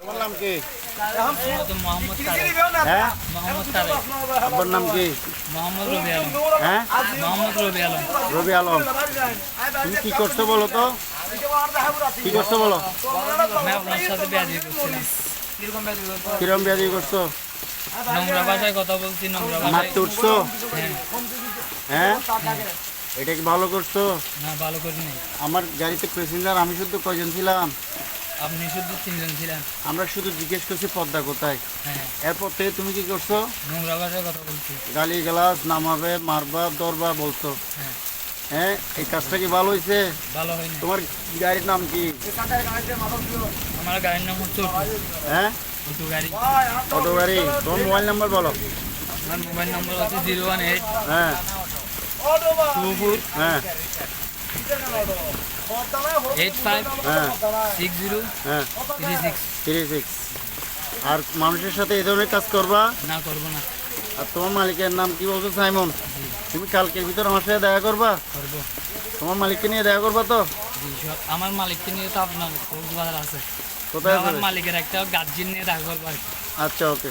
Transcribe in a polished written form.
তোমার নাম কি? মোহাম্মদ তারেক। হ্যাঁ, মোহাম্মদ তারেক। আপনার নাম কি? মোহাম্মদ রবি আলম। হ্যাঁ, মোহাম্মদ রবি আলম। রবি আলম। তুমি কি করছো বলো তো? কি করছো বলো? আমি আপনার সাথে বিয়াদি করছিলাম। কিরম বিয়াদি করছো? নোংরা ভাষায় কথা বলছি, নোংরা ভাষায়। মারতে উঠছো? হ্যাঁ, হ্যাঁ, এটা কি ভালো করছো? না ভালো করিনি। আমার গাড়িতে প্যাসেঞ্জার আমি শুধু কয়জন ছিলাম? আপনি শুধু 3 জন ছিলেন। আমরা শুধু জিজ্ঞেস করছি পদ্মা কোথায়। হ্যাঁ, এরপর থেকে তুমি কি করছো? নোংরা ভাষায় কথা বলছি। গালি গালাজ নামাবে মারবা দরবা বলছো। হ্যাঁ, হ্যাঁ, এই কাজটা কি ভালো হয়েছে? ভালো হয়নি। তোমার গাড়ির নাম কি? আমার গাড়ির নাম হচ্ছে হ্যাঁ, অটো গাড়ি। অটো গাড়ি। তোমার মোবাইল নাম্বার বলো। আমার মোবাইল নম্বর হচ্ছে 018 হ্যাঁ 24 হ্যাঁ 85 হ্যাঁ 60 হ্যাঁ 36। 36। আর মানুষের সাথে এই ধরনের কাজ করবা? না, করবো না। আর তোমার মালিকের নাম কি বলছো? সাইমন। জি, তুমি কালকের ভিতর আমার সাথে দেখা করবা? করবো। তোমার মালিককে নিয়ে দেখা করবা তো? জি, আমার মালিককে নিয়ে তো আপনার কক্সবাজার আছে। কোথায় আমার আছে? মালিকের একটা গার্জিয়ান নিয়ে দেখা করবো আর কি। আচ্ছা, ওকে।